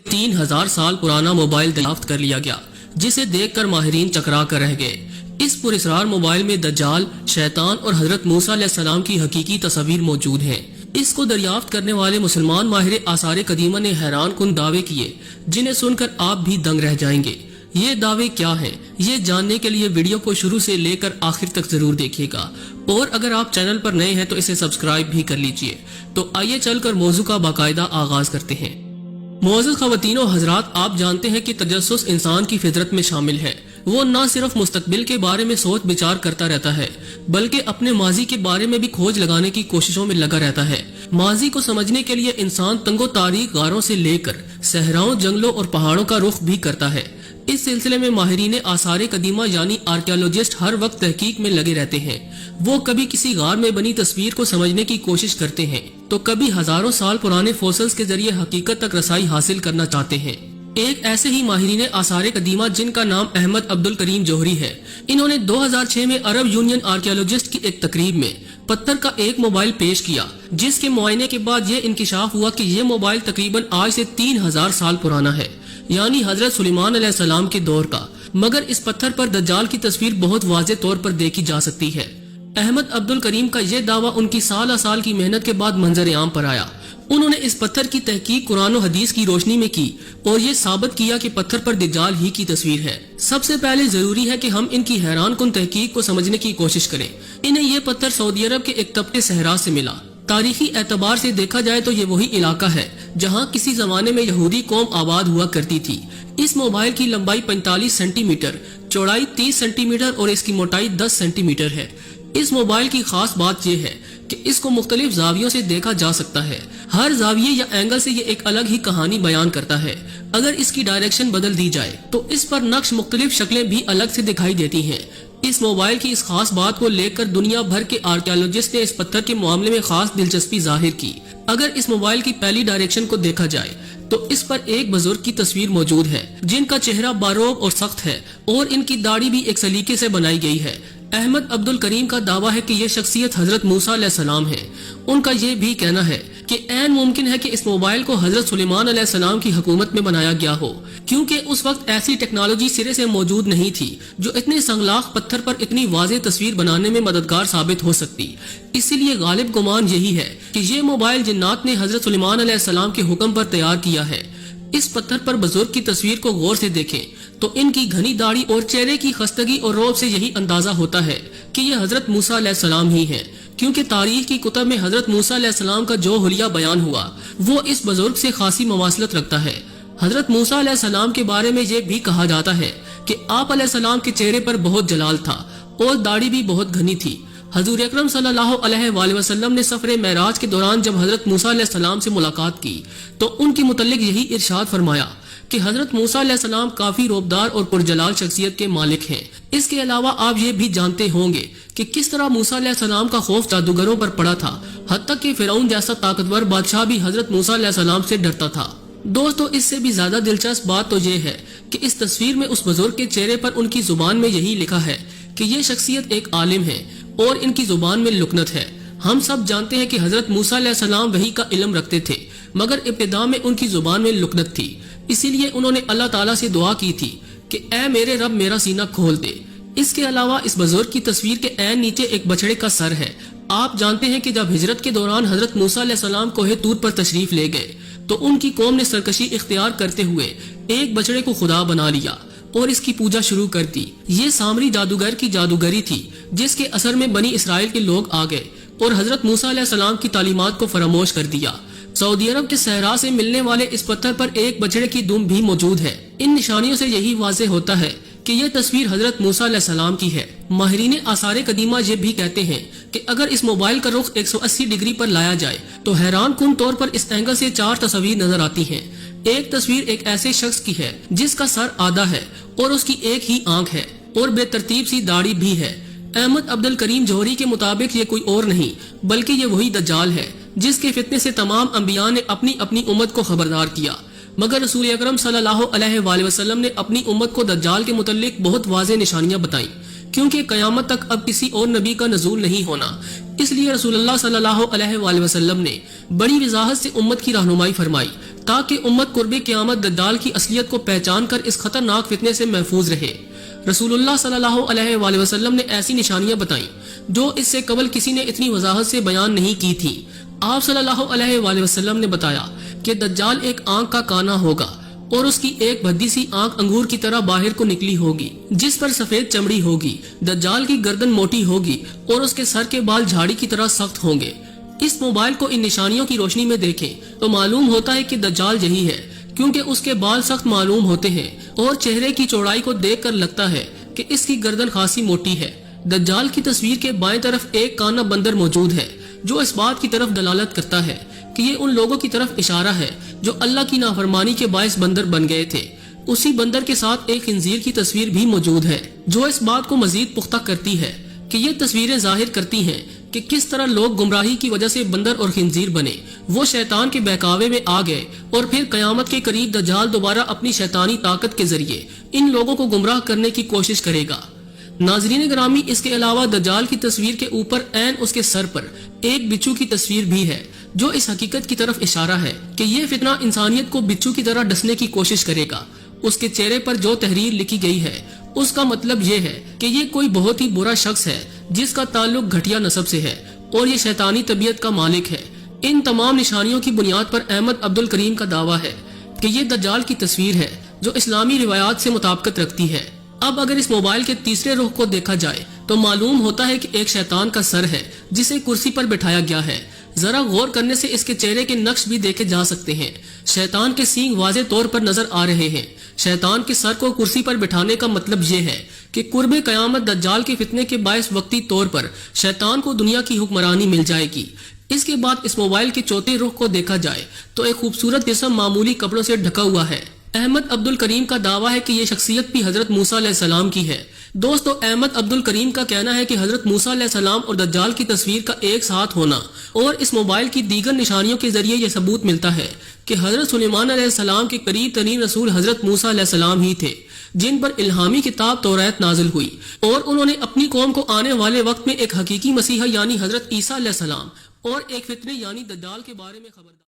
3000 साल पुराना मोबाइल दरियाफ्त कर लिया गया, जिसे देखकर माहिरीन चकरा कर रह गए। इस पुरस्रार मोबाइल में दज्जाल, शैतान और हजरत मूसा अलैहिस्सलाम की हकीकी तस्वीर मौजूद हैं। इसको दरियाफ्त करने वाले मुसलमान माहिर आसार कदीमा ने हैरान कुन दावे किए, जिन्हें सुनकर आप भी दंग रह जाएंगे। ये दावे क्या हैं, ये जानने के लिए वीडियो को शुरू से लेकर आखिर तक जरूर देखिएगा। और अगर आप चैनल पर नए हैं तो इसे सब्सक्राइब भी कर लीजिए। तो आइए चलकर मौजू का बाकायदा आगाज करते हैं। मोअज़्ज़ज़ ख़वातीन और हज़रात, आप जानते हैं कि तजस्सुस इंसान की फितरत में शामिल है। वो न सिर्फ मुस्तकबिल के बारे में सोच विचार करता रहता है, बल्कि अपने माजी के बारे में भी खोज लगाने की कोशिशों में लगा रहता है। माजी को समझने के लिए इंसान तंगो तारीख गारों से लेकर सहराओं, जंगलों और पहाड़ों का रुख भी करता है। इस सिलसिले में माहिरीन आसार कदीमा यानी आर्कियोलॉजिस्ट हर वक्त तहकीक में लगे रहते हैं। वो कभी किसी गार में बनी तस्वीर को समझने की कोशिश करते हैं, तो कभी हजारों साल पुराने फोसिल्स के जरिए हकीकत तक रसाई हासिल करना चाहते हैं। एक ऐसे ही माहिरीन आसार कदीमा जिनका नाम अहमद अब्दुल करीम जौहरी है, इन्होंने 2006 में अरब यूनियन आर्कियोलॉजिस्ट की एक तकरीब में पत्थर का एक मोबाइल पेश किया, जिसके मुआयने के बाद ये इंकिशाफ हुआ कि ये मोबाइल तकरीबन आज से 3000 साल पुराना है, यानी हजरत सुलेमान अलैहिस्सलाम के दौर का। मगर इस पत्थर पर दज्जाल की तस्वीर बहुत वाज़े तौर पर देखी जा सकती है। अहमद अब्दुल करीम का यह दावा उनकी साल की मेहनत के बाद मंजर आम पर आया। उन्होंने इस पत्थर की तहकीक कुरान और हदीस की रोशनी में की और ये साबित किया कि पत्थर पर दज्जाल ही की तस्वीर है। सबसे पहले जरूरी है कि हम इनकी हैरान कुन तहकीक को समझने की कोशिश करें। इन्हें ये पत्थर सऊदी अरब के एक तबके सहरा से मिला। तारीखी एतबार से देखा जाए तो ये वही इलाका है जहाँ किसी जमाने में यहूदी कौम आबाद हुआ करती थी। इस मोबाइल की लंबाई 45 सेंटीमीटर, चौड़ाई 30 सेंटीमीटर और इसकी मोटाई 10 सेंटीमीटर है। इस मोबाइल की खास बात यह है कि इसको मुख्तलिफ जावियों से देखा जा सकता है। हर जाविये या एंगल से ये एक अलग ही कहानी बयान करता है। अगर इसकी डायरेक्शन बदल दी जाए तो इस पर नक्श मुख्तलिफ शक्लें भी अलग से दिखाई देती हैं। इस मोबाइल की इस खास बात को लेकर दुनिया भर के आर्कियोलॉजिस्ट ने इस पत्थर के मामले में खास दिलचस्पी जाहिर की। अगर इस मोबाइल की पहली डायरेक्शन को देखा जाए तो इस पर एक बुजुर्ग की तस्वीर मौजूद है, जिनका चेहरा बारोब और सख्त है और इनकी दाढ़ी भी एक सलीके से बनाई गई है। अहमद अब्दुल करीम का दावा है कि ये शख्सियत हजरत मूसा अलैहिस्सलाम है। उनका ये भी कहना है कि ऐन मुमकिन है कि इस मोबाइल को हजरत सुलेमान अलैहिस्सलाम की हुकूमत में बनाया गया हो, क्योंकि उस वक्त ऐसी टेक्नोलॉजी सिरे से मौजूद नहीं थी जो इतने संगलाख पत्थर पर इतनी वाज़ेह तस्वीर बनाने में मददगार साबित हो सकती। इसीलिए गालिब गुमान यही है कि ये मोबाइल जिन्नात ने हजरत सुलेमान अलैहिस्सलाम के हुक्म पर तैयार किया है। इस पत्थर पर बुजुर्ग की तस्वीर को गौर से देखें तो इनकी घनी दाढ़ी और चेहरे की खस्तगी और रौब से यही अंदाजा होता है कि ये हजरत मूसा अलैहिस्सलाम ही हैं, क्योंकि तारीख की कुतब में हजरत मूसा अलैहिस्सलाम का जो हुलिया बयान हुआ वो इस बुजुर्ग से खासी मवासलत रखता है। हजरत मूसा अलैहिस्सलाम के बारे में ये भी कहा जाता है कि आप अलैहिस्सलाम के चेहरे पर बहुत जलाल था और दाढ़ी भी बहुत घनी थी। हजूर अकरम सल्लल्लाहु अलैहि वसल्लम ने सफरे मेराज के दौरान जब हजरत मूसा अलैहिस्सलाम से मुलाकात की तो उनके मुतल्लिक यही इरशाद फरमाया कि हजरत मूसा अलैहिस्सलाम काफी रोबदार और पुरजलाल शख्सियत के मालिक हैं। इसके अलावा आप ये भी जानते होंगे कि किस तरह मूसा अलैहिस्सलाम का खौफ जादूगरों पर पड़ा था, हत्ता कि फिरौन जैसा ताकतवर बादशाह भी हजरत मूसा अलैहिस्सलाम से डरता था। दोस्तों, इससे भी ज्यादा दिलचस्प बात तो ये है कि इस तस्वीर में उस बुजुर्ग के चेहरे पर उनकी जुबान में यही लिखा है कि ये शख्सियत एक आलिम है और इनकी जुबान में लुकनत है। हम सब जानते हैं कि हजरत मूसा अलैहिस्सलाम वही का इल्म रखते थे, मगर इब्तिदा में उनकी जुबान में लुकनत थी। इसीलिए उन्होंने अल्लाह ताला से दुआ की थी कि ऐ मेरे रब मेरा सीना खोल दे। इसके अलावा इस बुजुर्ग की तस्वीर के ऐन नीचे एक बछड़े का सर है। आप जानते हैं कि जब हिजरत के दौरान हजरत मूसा अलैहिस्सलाम कोहे तूर पर तशरीफ ले गए तो उनकी कौम ने सरकशी इख्तियार करते हुए एक बछड़े को खुदा बना लिया और इसकी पूजा शुरू कर दी। ये सामरी जादूगर की जादूगरी थी, जिसके असर में बनी इसराइल के लोग आ गए और हजरत मूसा अलैहिस्सलाम की तालीमात को फरामोश कर दिया। सऊदी अरब के सहरा से मिलने वाले इस पत्थर पर एक बछड़े की दुम भी मौजूद है। इन निशानियों से यही वाज़े होता है कि यह तस्वीर हजरत मूसा अलैहिस्सलाम की है। माहिरीन आसार कदीमा ये भी कहते हैं कि अगर इस मोबाइल का रुख 180 डिग्री पर लाया जाए तो हैरान कुन तौर पर इस एंगल से 4 तस्वीर नजर आती हैं। एक तस्वीर एक ऐसे शख्स की है जिसका सर आधा है और उसकी एक ही आंख है और बेतरतीब सी दाढ़ी भी है। अहमद अब्दुल करीम जौहरी के मुताबिक ये कोई और नहीं बल्कि ये वही दज्जाल है जिसके फितने से तमाम अंबिया ने अपनी अपनी उम्मत को खबरदार किया। मगर रसूल अकरम सल्लल्लाहु अलैहि वसल्लम ने अपनी उम्मत को दज्जाल के मुतल्लिक बहुत वाज़ेह निशानियां बताई کیونکہ قیامت تک اب کسی اور نبی کا نزول نہیں ہونا۔ اس لیے رسول اللہ صلی اللہ علیہ وآلہ وسلم نے بڑی وضاحت سے امت کی رہنمائی فرمائی تاکہ امت قرب قیامت دجال کی اصلیت کو پہچان کر اس خطرناک فتنے سے محفوظ رہے۔ رسول اللہ صلی اللہ علیہ وآلہ وسلم نے ایسی نشانیاں بتائیں جو اس سے قبل کسی نے اتنی وضاحت سے بیان نہیں کی تھی۔ آپ صلی اللہ علیہ وآلہ وسلم نے بتایا کہ دجال ایک آنکھ کا کانا ہوگا اور اس کی ایک بھدی سی آنکھ انگور کی طرح باہر کو نکلی ہوگی جس پر سفید چمڑی ہوگی۔ دجال کی گردن موٹی ہوگی اور اس کے سر کے بال جھاڑی کی طرح سخت ہوں گے۔ اس موبائل کو ان نشانیوں کی روشنی میں دیکھیں تو معلوم ہوتا ہے کہ دجال یہی ہے، کیونکہ اس کے بال سخت معلوم ہوتے ہیں اور چہرے کی چوڑائی کو دیکھ کر لگتا ہے کہ اس کی گردن خاصی موٹی ہے۔ دجال کی تصویر کے بائیں طرف ایک کانا بندر موجود ہے جو اس بات کی طرف دلالت کرتا ہے کہ یہ ان لوگوں کی طرف اشارہ ہے جو اللہ کی نافرمانی کے باعث بندر بن گئے تھے۔ اسی بندر کے ساتھ ایک خنزیر کی تصویر بھی موجود ہے جو اس بات کو مزید پختہ کرتی ہے کہ یہ تصویریں ظاہر کرتی ہیں کہ کس طرح لوگ گمراہی کی وجہ سے بندر اور خنزیر بنے، وہ شیطان کے بہکاوے میں آ گئے اور پھر قیامت کے قریب دجال دوبارہ اپنی شیطانی طاقت کے ذریعے ان لوگوں کو گمراہ کرنے کی کوشش کرے گا۔ ناظرین گرامی، اس کے علاوہ دجال کی تصویر کے اوپر عین اس کے سر پر ایک بچھو کی تصویر بھی ہے جو اس حقیقت کی طرف اشارہ ہے کہ یہ فتنہ انسانیت کو بچھو کی طرح ڈسنے کی کوشش کرے گا۔ اس کے چہرے پر جو تحریر لکھی گئی ہے اس کا مطلب یہ ہے کہ یہ کوئی بہت ہی برا شخص ہے جس کا تعلق گھٹیا نسب سے ہے اور یہ شیطانی طبیعت کا مالک ہے۔ ان تمام نشانیوں کی بنیاد پر احمد عبد الکریم کا دعویٰ ہے کہ یہ دجال کی تصویر ہے جو اسلامی روایات سے مطابقت رکھتی ہے۔ اب اگر اس موبائل کے تیسرے رخ کو دیکھا جائے تو معلوم ہوتا ہے کہ ایک شیطان کا سر ہے جسے کرسی پر بٹھایا گیا ہے۔ ذرا غور کرنے سے اس کے چہرے کے نقش بھی دیکھے جا سکتے ہیں۔ شیطان کے سینگ واضح طور پر نظر آ رہے ہیں۔ شیطان کے سر کو کرسی پر بٹھانے کا مطلب یہ ہے کہ قرب قیامت دجال کے فتنے کے باعث وقتی طور پر شیطان کو دنیا کی حکمرانی مل جائے گی۔ اس کے بعد اس موبائل کے چوتھے رخ کو دیکھا جائے تو ایک خوبصورت جسم معمولی کپڑوں سے ڈھکا ہوا ہے۔ احمد عبد الکریم کا دعویٰ ہے کہ یہ شخصیت بھی حضرت موسیٰ علیہ السلام کی ہے۔ دوستو، احمد عبد الکریم کا کہنا ہے کہ حضرت موسیٰ علیہ السلام اور دجال کی تصویر کا ایک ساتھ ہونا اور اس موبائل کی دیگر نشانیوں کے ذریعے یہ ثبوت ملتا ہے کہ حضرت سلیمان علیہ السلام کے قریب ترین رسول حضرت موسیٰ علیہ السلام ہی تھے جن پر الہامی کتاب توریت نازل ہوئی، اور انہوں نے اپنی قوم کو آنے والے وقت میں ایک حقیقی مسیحا یعنی حضرت عیسیٰ علیہ السلام اور ایک فتنے یعنی دجال کے بارے میں خبردار